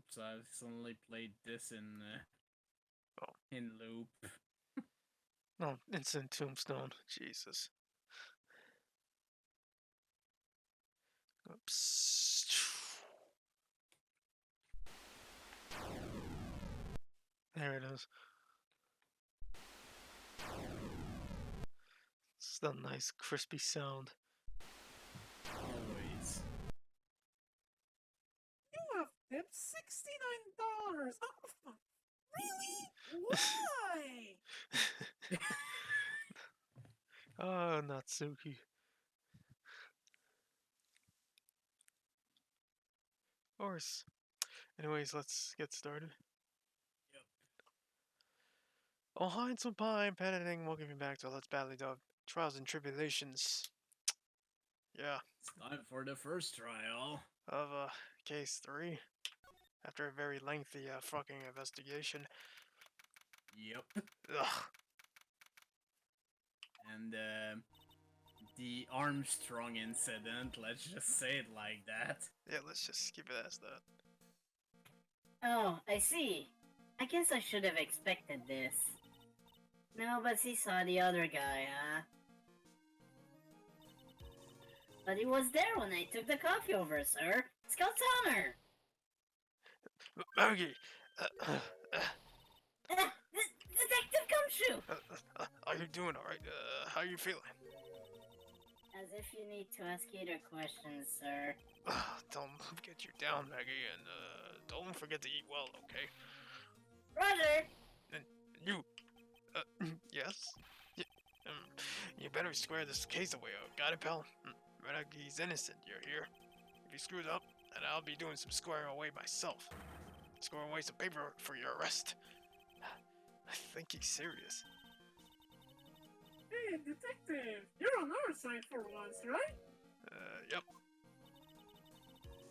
Oops, I suddenly played this Oh. in loop. No, instant tombstone. Jesus. Oops. There it is. It's that nice crispy sound. Always. You have tipped $69. Oh, fuck. Really? Why? Oh, Natsuki. Of course. Anyways, let's get started. Yep. Oh, hi, and some pie. PanAnning. Welcome you back to Let's Badly Dog Trials and Tribulations. Yeah. It's time for the first trial. Of case 3. After a very lengthy fucking investigation. Yep. Ugh. And the Armstrong incident, let's just say it like that. Yeah, let's just keep it as that. Oh, I see. I guess I should have expected this. Nobody saw the other guy, huh? But he was there when I took the coffee over, sir. Scout's honor! Maggie! Detective Gumshoe! Are you doing alright? How are you feeling? As if you need to ask either questions, sir. Don't get you down, Maggie, and don't forget to eat well, okay? Roger! And you, yes? You better square this case away, got it, pal? Renagi's innocent, you're here. If he screws up, then I'll be doing some squaring away myself. Squaring away some paperwork for your arrest. I think he's serious. Hey, detective, you're on our side for once, right? Yep.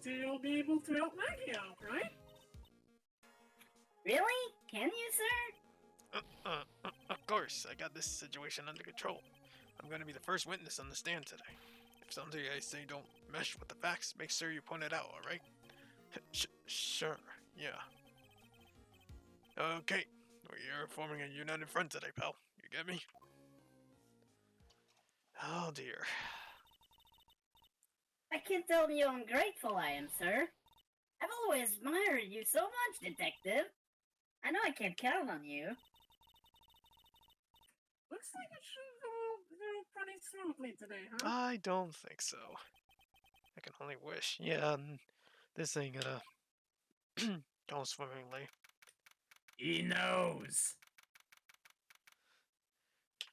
So you'll be able to help Maggie out, right? Really? Can you, sir? Of course, I got this situation under control. I'm gonna be the first witness on the stand today. If something I say don't mesh with the facts, make sure you point it out, alright? Sure, yeah. Okay, we're forming a united front today, pal. You get me? Oh dear. I can't tell you how ungrateful I am, sir. I've always admired you so much, detective. I know I can't count on you. Looks like it should go pretty smoothly today, huh? I don't think so. I can only wish. Yeah, this ain't gonna go swimmingly. He knows.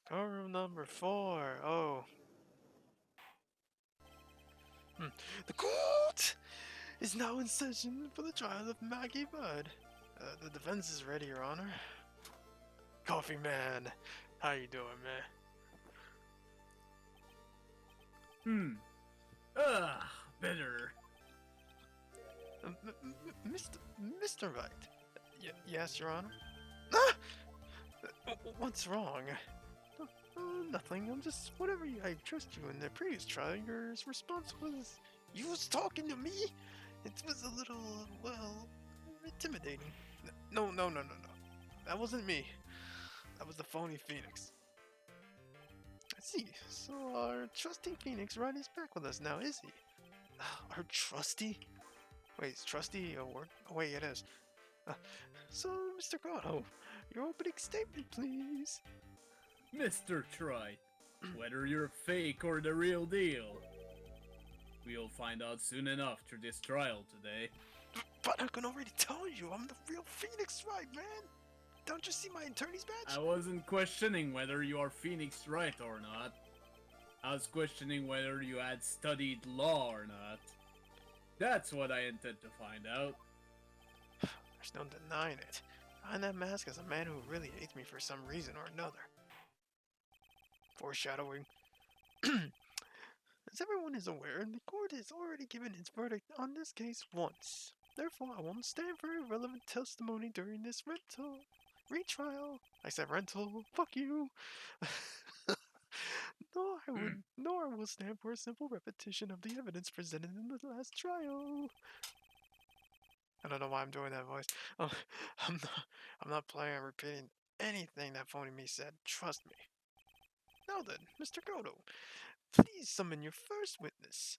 Courtroom number 4. Oh. The court is now in session for the trial of Maggie Budd. The defense is ready, Your Honor. Coffee Man, how you doing, man? Better. Mr. Wright. Yes, Your Honor. Ah! What's wrong? Nothing. I'm just whatever I trust you in the previous trial. Your response was you was talking to me. It was a little intimidating. No. That wasn't me. That was the phony Phoenix. I see. So our trusty Phoenix Wright is back with us now, is he? Our trusty? Wait, is trusty a word? Oh, wait, it is. So, Mr. Grotto, your opening statement, please. Mr. Troy, whether you're fake or the real deal, we'll find out soon enough through this trial today. But I can already tell you, I'm the real Phoenix Wright, man. Don't you see my attorney's badge? I wasn't questioning whether you are Phoenix Wright or not. I was questioning whether you had studied law or not. That's what I intend to find out. There's no denying it. Behind that mask is a man who really hates me for some reason or another. Foreshadowing. As everyone is aware, the court has already given its verdict on this case once. Therefore, I won't stand for irrelevant testimony during this retrial. I said rental. Fuck you. Nor will stand for a simple repetition of the evidence presented in the last trial. I don't know why I'm doing that voice. Oh, I'm not planning on repeating anything that phony me said. Trust me. Now then, Mr. Godo, please summon your first witness.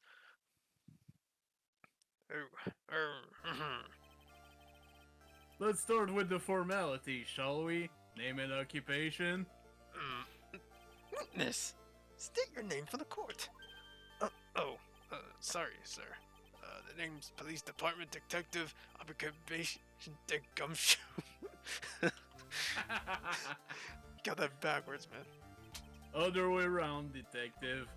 Let's start with the formality, shall we? Name and occupation. Witness, state your name for the court. Sorry, sir. The name's Police Department Detective Occupation Dick Gumshoe. Got that backwards, man. Other way around, detective.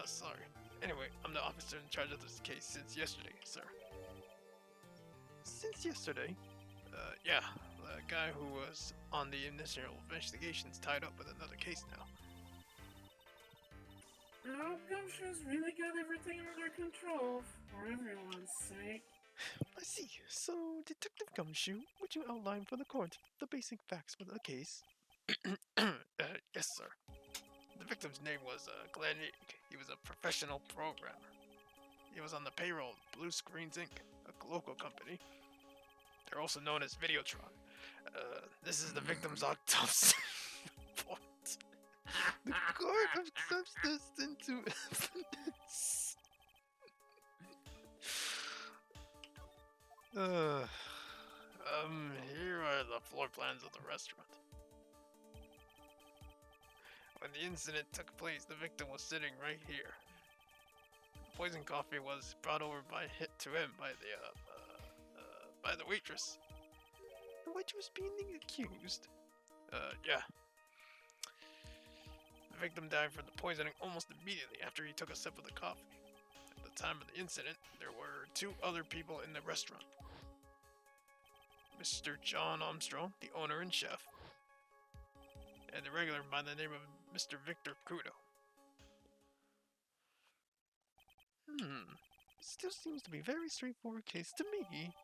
Sorry. Anyway, I'm the officer in charge of this case since yesterday, sir. Since yesterday? Yeah, the guy who was on the initial investigation's tied up with another case now. No, Gumshoe's really got everything under control, for everyone's sake. I see. So, Detective Gumshoe, would you outline for the court the basic facts for the case? Yes, sir. The victim's name was Glenn Eek. He was a professional programmer. He was on the payroll of Blue Screens Inc., a local company. They're also known as Videotron. This is the victim's autopsy report. The court accepts this into evidence. Here are the floor plans of the restaurant. When the incident took place, the victim was sitting right here. Poison coffee was brought over to him by the waitress. The waitress being the accused? Yeah. The victim died from the poisoning almost immediately after he took a sip of the coffee. At the time of the incident, there were 2 other people in the restaurant. Mr. John Armstrong, the owner and chef, and the regular by the name of Mr. Victor Kudo. Still seems to be a very straightforward case to me.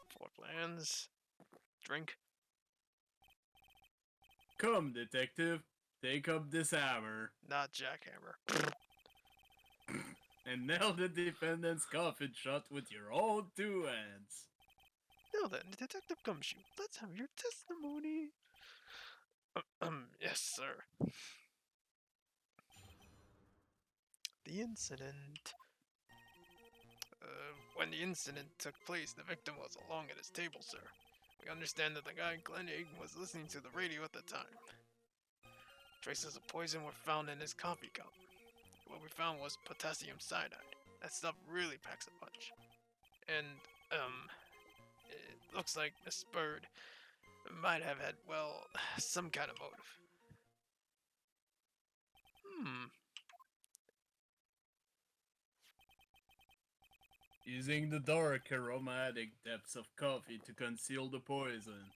Floor plans. Drink. Come, detective. Take up this hammer. Not jackhammer. And nail the defendant's coffin shut with your own 2 hands. Now then, Detective Gumshoe, let's have your testimony. Yes, sir. The incident. When the incident took place, the victim was along at his table, sir. We understand that the guy, Glenn Egg, was listening to the radio at the time. Traces of poison were found in his coffee cup. What we found was potassium cyanide. That stuff really packs a punch. And, it looks like Miss Bird might have had, well, some kind of motive. Using the dark aromatic depths of coffee to conceal the poison.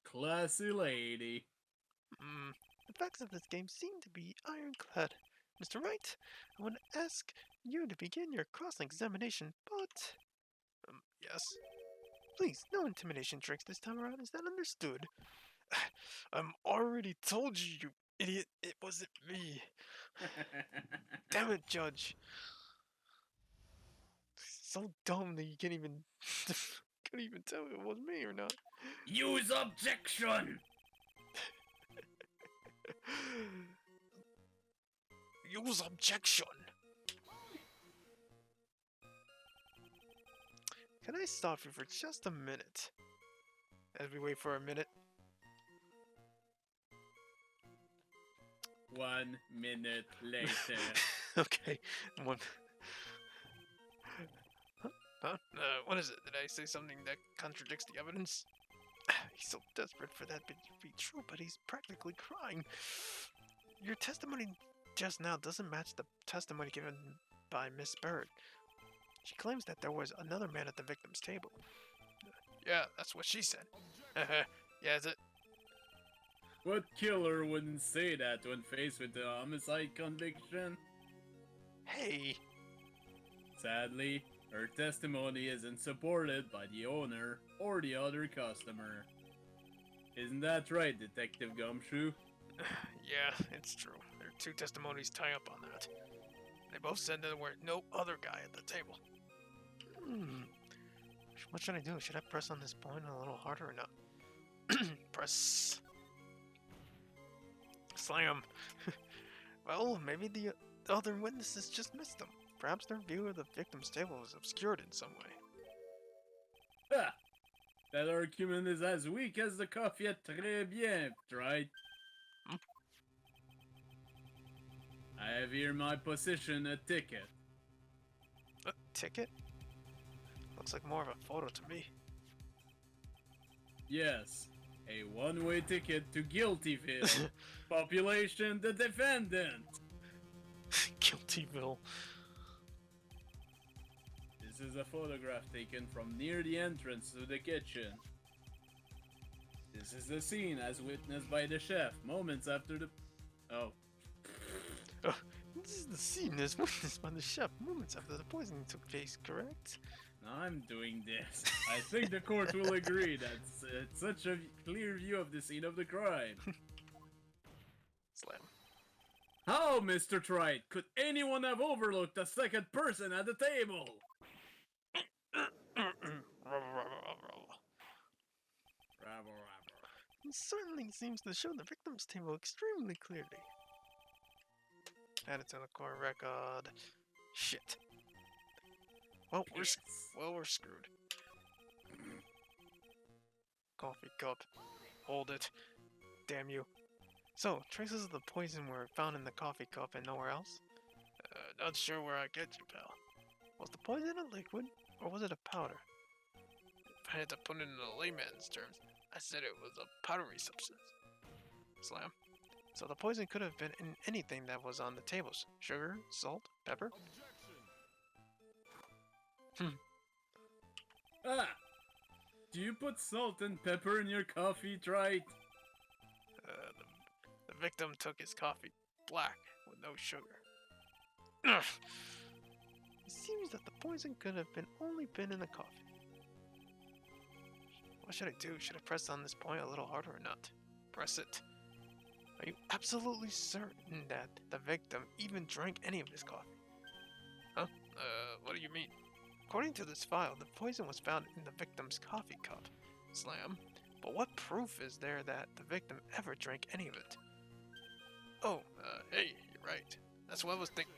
Classy lady. The facts of this game seem to be ironclad. Mr. Wright, I want to ask you to begin your cross-examination, but... yes? Please, no intimidation tricks this time around, is that understood? I'm already told you, you idiot, it wasn't me. Damn it, Judge. So dumb that you can't even tell if it was me or not. Use objection! Use objection. Can I stop you for just a minute? As we wait for a minute. 1 minute later. Okay. What is it? Did I say something that contradicts the evidence? He's so desperate for that bit to be true, but he's practically crying. Your testimony just now doesn't match the testimony given by Miss Bird. She claims that there was another man at the victim's table. Yeah, that's what she said. Yeah, is it? What killer wouldn't say that when faced with the homicide conviction? Hey! Sadly, her testimony isn't supported by the owner or the other customer. Isn't that right, Detective Gumshoe? Yeah, it's true. There are 2 testimonies tie up on that. They both said there were no other guy at the table. What should I do? Should I press on this point a little harder or not? Press. Slam. Well, maybe the other witnesses just missed them. Perhaps their view of the victim's table was obscured in some way. Ah, that argument is as weak as the coffee at Très Bien, right? Hmm? I have here in my possession a ticket. A ticket? Looks like more of a photo to me. Yes, a one-way ticket to Guiltyville. Population the defendant. Guiltyville. This is a photograph taken from near the entrance to the kitchen. This is the scene as witnessed by the chef moments after the... Oh. This is the scene as witnessed by the chef moments after the poisoning took place, correct? I'm doing this. I think the court will agree that it's such a clear view of the scene of the crime. Slam. How, Mr. Wright, could anyone have overlooked a second person at the table? It certainly seems to show the victim's table extremely clearly. Add it to the court record. Shit. Well, we're screwed. Coffee cup. Hold it. Damn you. So, traces of the poison were found in the coffee cup and nowhere else? Not sure where I get you, pal. Was the poison a liquid, or was it a powder? If I had to put it in the layman's terms, I said it was a powdery substance. Slam. So the poison could have been in anything that was on the tables. Sugar, salt, pepper? Ah! Do you put salt and pepper in your coffee, Wright? The victim took his coffee black with no sugar. Ugh. It seems that the poison could have only been in the coffee. What should I do? Should I press on this point a little harder or not? Press it. Are you absolutely certain that the victim even drank any of his coffee? Huh? What do you mean? According to this file, the poison was found in the victim's coffee cup. Slam. But what proof is there that the victim ever drank any of it? Oh, hey, you're right. That's what I was thinking.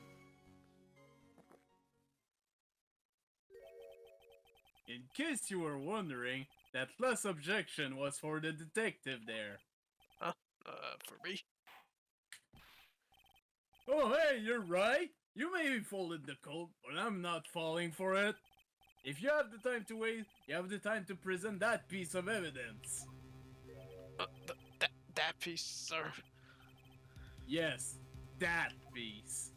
In case you were wondering, that last objection was for the detective there. Huh? For me? Oh, hey, you're right. You may be folding the coat, but I'm not falling for it. If you have the time to wait, you have the time to present that piece of evidence. That piece, sir. Yes, that piece.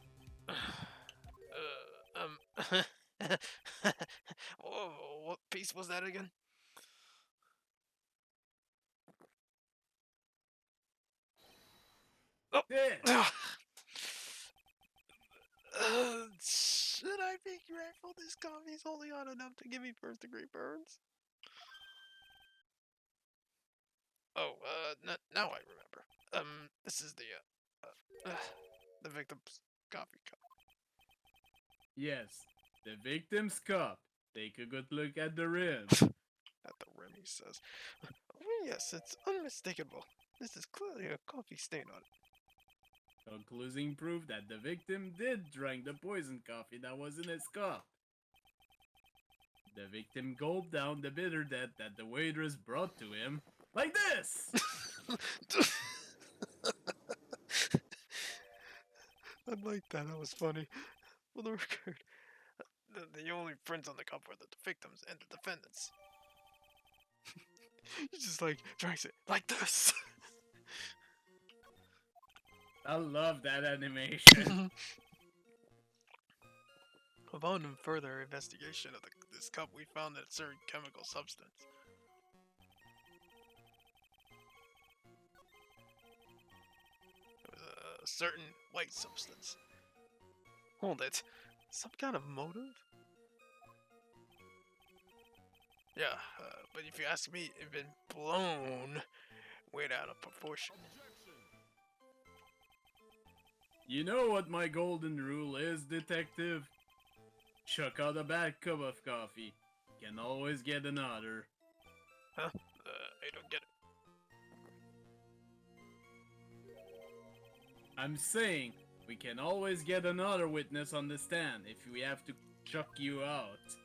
Whoa, what piece was that again? Oh. This. Should I be grateful this coffee's only hot enough to give me first degree burns? Oh, now I remember. This is the victim's coffee cup. Yes, the victim's cup. Take a good look at the rim. At the rim, he says. Oh, yes, it's unmistakable. This is clearly a coffee stain on it. Concluding proof that the victim did drink the poisoned coffee that was in his cup. The victim gulped down the bitter death that the waitress brought to him, like this! I like that. That was funny. For the record, the only prints on the cup were the victims and the defendants. He just drinks it like this. I love that animation. Upon further investigation of this cup, we found that a certain chemical substance. It was a certain white substance. Hold it. Some kind of motive? Yeah, but if you ask me, it's been blown way out of proportion. You know what my golden rule is, detective? chuck out a bad cup of coffee. You can always get another. Huh? I don't get it. I'm saying we can always get another witness on the stand if we have to chuck you out.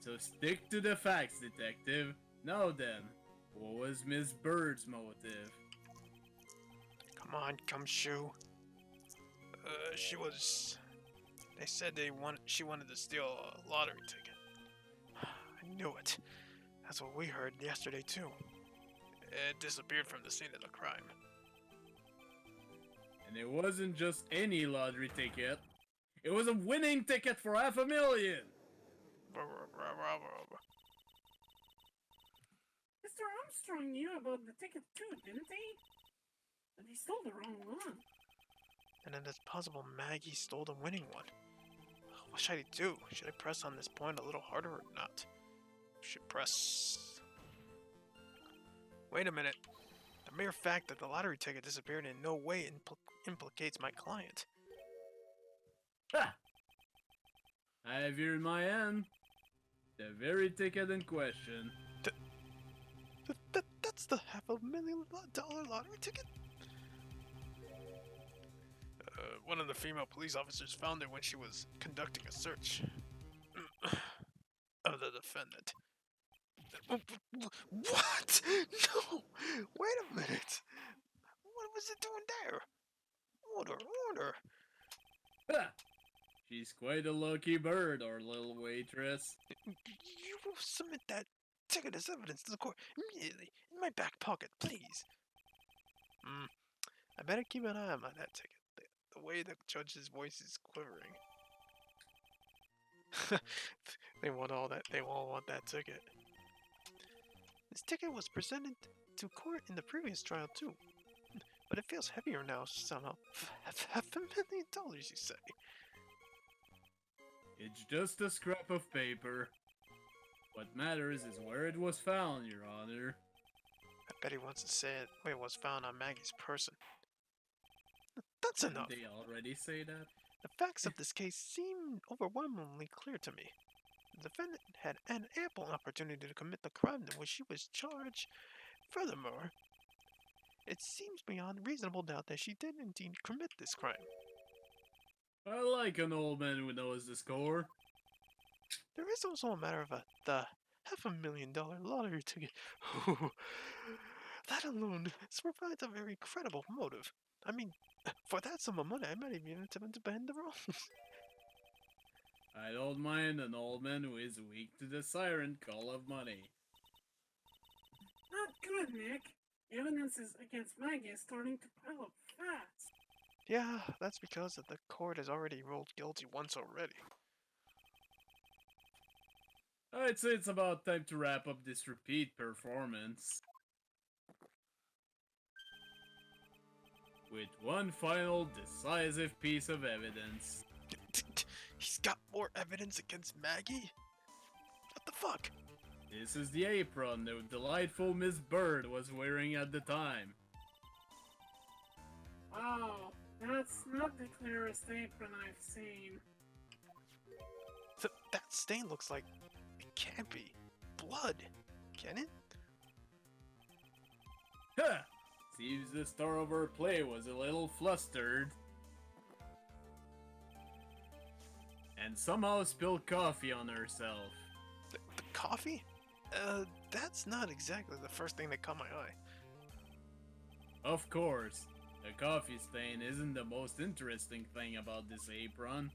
So stick to the facts, detective. Now then, what was Miss Bird's motive? Come on, Gumshoe. She was... They said she wanted to steal a lottery ticket. I knew it. That's what we heard yesterday too. It disappeared from the scene of the crime. And it wasn't just any lottery ticket. It was a winning ticket for $500,000! Mr. Armstrong knew about the ticket too, didn't he? But he stole the wrong one. And then it's possible Maggie stole the winning one. What should I do? Should I press on this point a little harder or not? Should press... Wait a minute. The mere fact that the lottery ticket disappeared in no way implicates my client. Ha! I have here in my hand the very ticket in question. That's the $500,000 lottery ticket? One of the female police officers found it when she was conducting a search of the defendant. What? No! Wait a minute! What was it doing there? Order! Ha! She's quite a lucky bird, our little waitress. You will submit that ticket as evidence to the court immediately, in my back pocket, please. I better keep an eye on that ticket. The way the judge's voice is quivering. They want all that. They all want that ticket. This ticket was presented to court in the previous trial too, but it feels heavier now somehow. $500,000, you say? It's just a scrap of paper. What matters is where it was found, Your Honor. I bet he wants to say it was found on Maggie's person. That's enough. Did they already say that? The facts of this case seem overwhelmingly clear to me. The defendant had an ample opportunity to commit the crime in which she was charged. Furthermore, it seems beyond reasonable doubt that she did indeed commit this crime. I like an old man who knows the score. There is also a matter of the $500,000 lottery ticket. That alone provides a very credible motive. I mean, for that sum of money, I might even attempt to bend the rules. I don't mind an old man who is weak to the siren call of money. Not good, Nick. Evidence is against Maggie is starting to pile up fast. Yeah, that's because the court has already ruled guilty once already. I'd say it's about time to wrap up this repeat performance. With one final decisive piece of evidence. He's got more evidence against Maggie? What the fuck? This is the apron the delightful Miss Bird was wearing at the time. Wow, that's not the clearest apron I've seen. That stain looks like it can't be blood, can it? Ha! Seems the star of her play was a little flustered. And somehow spilled coffee on herself. The coffee? That's not exactly the first thing that caught my eye. Of course, the coffee stain isn't the most interesting thing about this apron.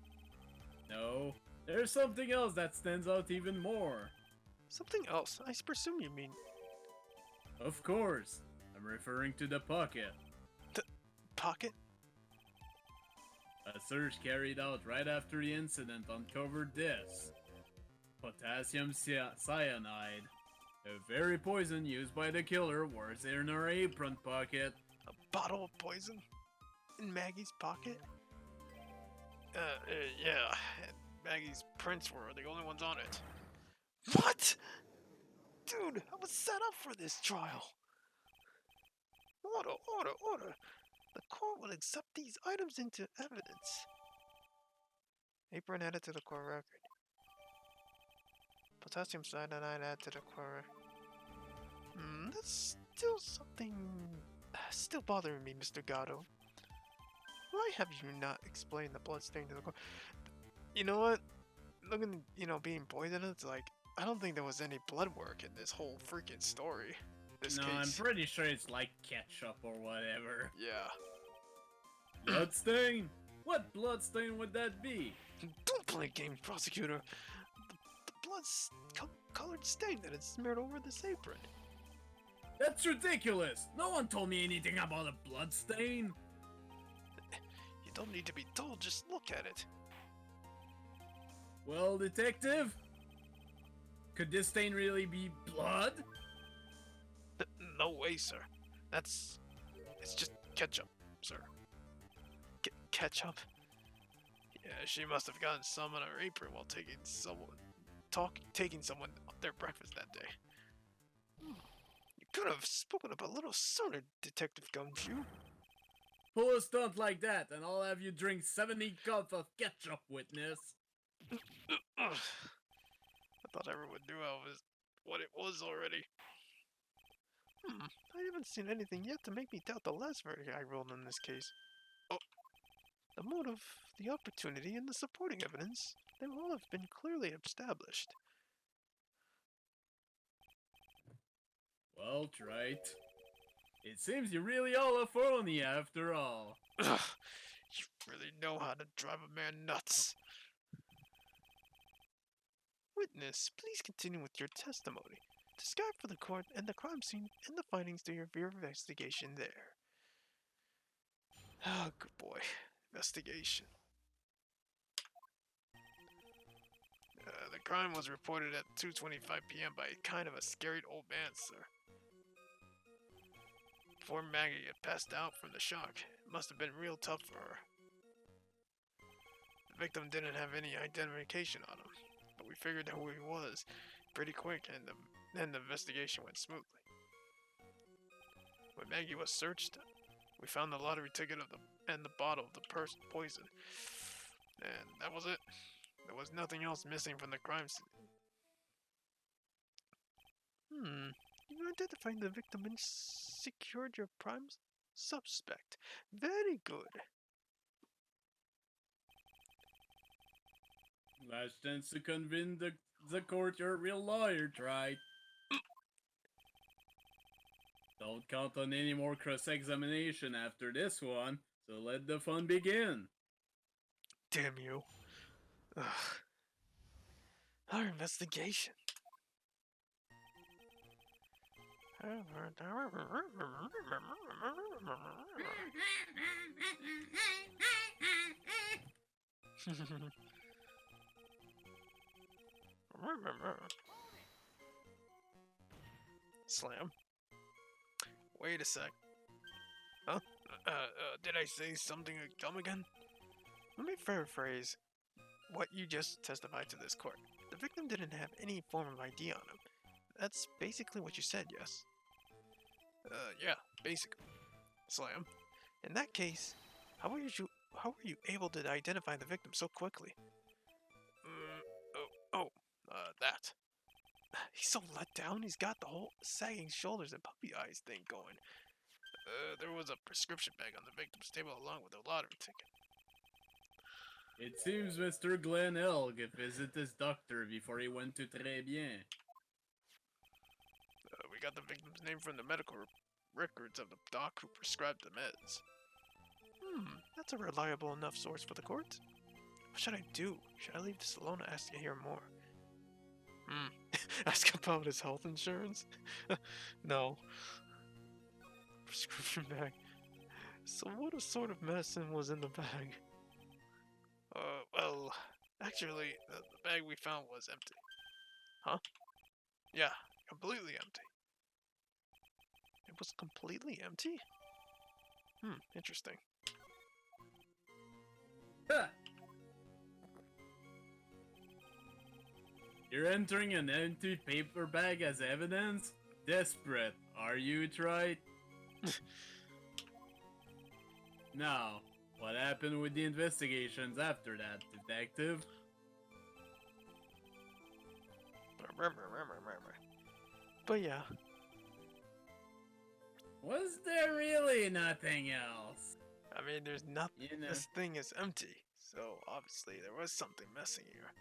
No, there's something else that stands out even more. Something else? I presume you mean... Of course, I'm referring to the pocket. The pocket? A search carried out right after the incident uncovered this. Potassium cyanide. The very poison used by the killer was in her apron pocket. A bottle of poison? In Maggie's pocket? Yeah. And Maggie's prints were the only ones on it. What? Dude, I was set up for this trial. Order. The court will accept these items into evidence. Apron added to the core record. Potassium cyanide added to the core. That's still something. Still bothering me, Mr. Gatto. Why have you not explained the blood stain to the core? You know what? Looking, being poisoned, it's like, I don't think there was any blood work in this whole freaking story. This No, case. I'm pretty sure it's like ketchup or whatever. Yeah. Bloodstain? What bloodstain would that be? Don't play games, prosecutor. The blood's colored stain that is smeared over this apron. That's ridiculous! No one told me anything about a bloodstain! You don't need to be told, just look at it. Well, detective? Could this stain really be blood? No way, sir. It's just ketchup, sir. Ketchup? Yeah, she must have gotten some on her apron while taking someone their breakfast that day. You could have spoken up a little sooner, Detective Gumshoe. Pull a stunt like that, and I'll have you drink 70 cups of ketchup, witness. I thought everyone knew what it was already. I haven't seen anything yet to make me doubt the last verdict I rolled in this case. Oh, the motive, the opportunity, and the supporting evidence, they all have been clearly established. Well, Wright. It seems you really are a phony after all. Ugh, you really know how to drive a man nuts. Witness, please continue with your testimony. Describe for the court and the crime scene and the findings to your investigation there. Oh, good boy. Investigation. The crime was reported at 2:25 p.m. by kind of a scared old man, sir. Poor Maggie had passed out from the shock. It must have been real tough for her. The victim didn't have any identification on him, but we figured out who he was pretty quick, and then the investigation went smoothly. When Maggie was searched, we found the lottery ticket and the bottle of the poison, and that was it. There was nothing else missing from the crime scene. You identified the victim and secured your prime suspect. Very good. Last chance to convince the court you're a real lawyer, Wright. Don't count on any more cross-examination after this one, so let the fun begin. Damn you. Ugh. Our investigation. Slam. Wait a sec. Huh? Did I say something dumb again? Let me paraphrase what you just testified to this court. The victim didn't have any form of ID on him. That's basically what you said, yes? Yeah, basically. Slam. In that case, how were you able to identify the victim so quickly? That. He's so let down, he's got the whole sagging shoulders and puppy eyes thing going. There was a prescription bag on the victim's table along with a lottery ticket. It seems Mr. Glenn Elg visited his doctor before he went to Très Bien. We got the victim's name from the medical records of the doc who prescribed the meds. That's a reliable enough source for the court. What should I do? Should I leave this alone or ask to hear more? Ask about his health insurance? No. Prescription bag. So what sort of medicine was in the bag? Well, actually, the bag we found was empty. Huh? Yeah, completely empty. It was completely empty? Interesting. Ha! You're entering an empty paper bag as evidence? Desperate, are you, Wright? Now, What happened with the investigations after that, detective? But yeah, Was there really nothing else? I mean, there's nothing. You know. This thing is empty, so obviously there was something missing here.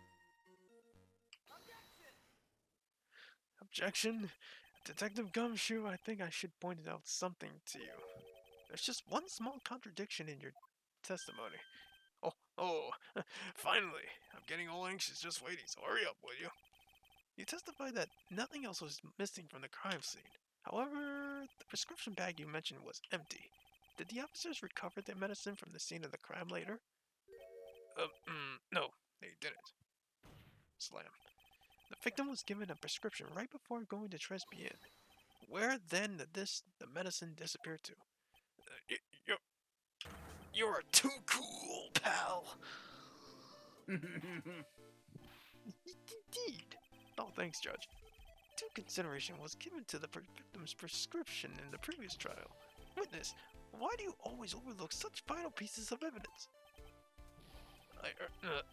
Objection? Detective Gumshoe, I think I should point out something to you. There's just one small contradiction in your testimony. Oh, finally! I'm getting all anxious just waiting, so hurry up, will you? You testified that nothing else was missing from the crime scene. However, the prescription bag you mentioned was empty. Did the officers recover their medicine from the scene of the crime later? No, they didn't. Slam. The victim was given a prescription right before going to Tresbien. Where then did the medicine disappear to? You're too cool, pal. Indeed. Oh, thanks, Judge. Due consideration was given to the victim's prescription in the previous trial. Witness, why do you always overlook such vital pieces of evidence?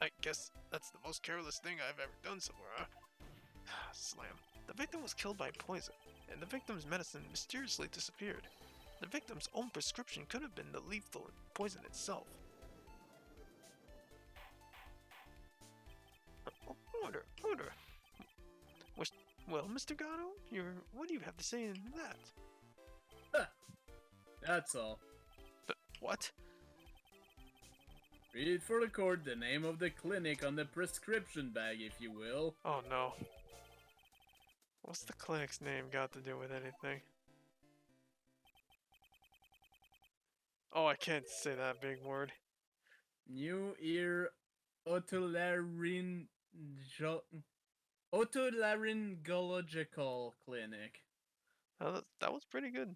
I guess that's the most careless thing I've ever done so far, huh? Slam. The victim was killed by poison, and the victim's medicine mysteriously disappeared. The victim's own prescription could have been the lethal poison itself. Order. Well, Mr. Gatto, what do you have to say in that? That's all. What? Read for the court the name of the clinic on the prescription bag, if you will. Oh no. What's the clinic's name got to do with anything? Oh, I can't say that big word. New Ear Otolaryngological Clinic. That was pretty good.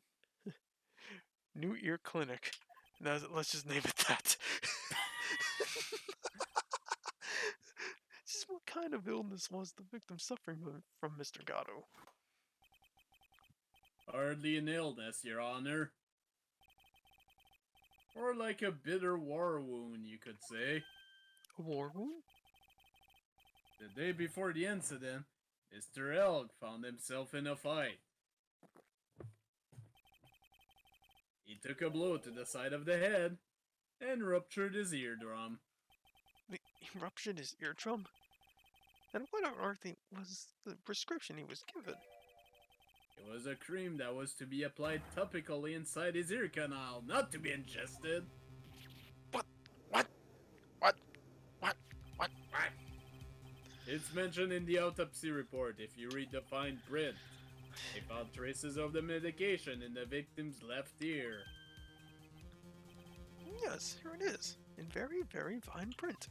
New Ear Clinic. Now, let's just name it that. Just what kind of illness was the victim suffering from, Mr. Gatto? Hardly an illness, Your Honor. Or like a bitter war wound, you could say. A war wound? The day before the incident, Mr. Elk found himself in a fight. He took a blow to the side of the head and ruptured his eardrum. He ruptured his eardrum? And what on earth was the prescription he was given? It was a cream that was to be applied topically inside his ear canal, not to be ingested. What? It's mentioned in the autopsy report if you read the fine print. They found traces of the medication in the victim's left ear. Yes, here it is. In very, very fine print.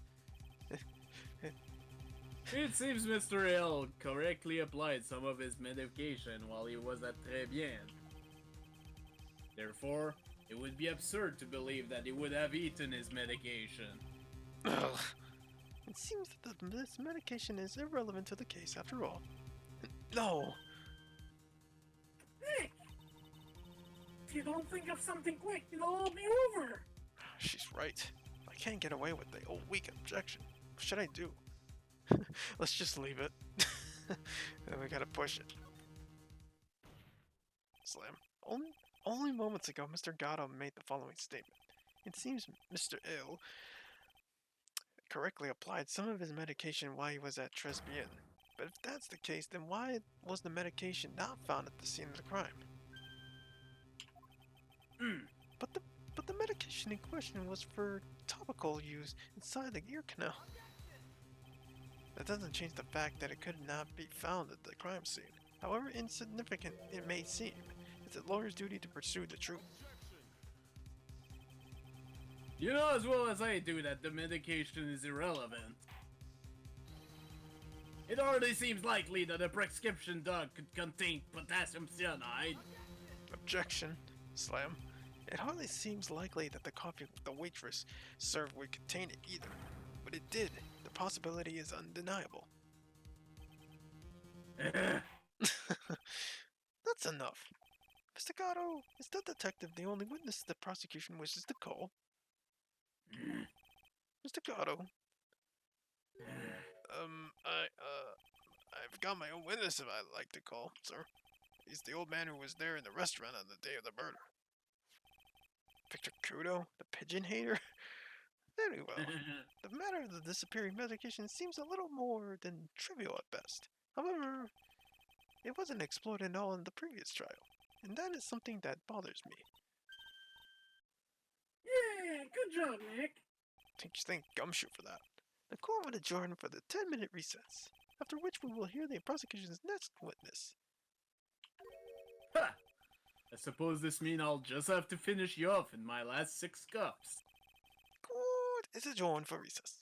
It seems Mr. L correctly applied some of his medication while he was at Très Bien. Therefore, it would be absurd to believe that he would have eaten his medication. Ugh. It seems that this medication is irrelevant to the case after all. No! Nick! If you don't think of something quick, it'll all be over! She's right. I can't get away with the old weak objection. What should I do? Let's just leave it. Then we gotta push it. Slam. Only moments ago, Mr. Gatto made the following statement. It seems Mr. Ill correctly applied some of his medication while he was at Tresbien. But if that's the case, then why was the medication not found at the scene of the crime? But the medication in question was for topical use inside the ear canal. That doesn't change the fact that it could not be found at the crime scene. However insignificant it may seem, it's a lawyer's duty to pursue the truth. You know as well as I do that the medication is irrelevant. It hardly seems likely that a prescription drug could contain potassium cyanide. Objection. Slam. It hardly seems likely that the coffee the waitress served would contain it either. But it did. The possibility is undeniable. That's enough. Mr. Gatto, is the detective the only witness the prosecution wishes to call? Mr. Cotto. I've got my own witness, if I like to call, sir. He's the old man who was there in the restaurant on the day of the murder. Victor Kudo, the pigeon hater? Very well. The matter of the disappearing medication seems a little more than trivial at best. However, it wasn't explored at all in the previous trial, and that is something that bothers me. Yeah, good job, Nick. Thank Gumshoe for that. The court will adjourn for the 10-minute recess, after which we will hear the prosecution's next witness. Ha! I suppose this means I'll just have to finish you off in my last 6 cups. Court is adjourned for recess.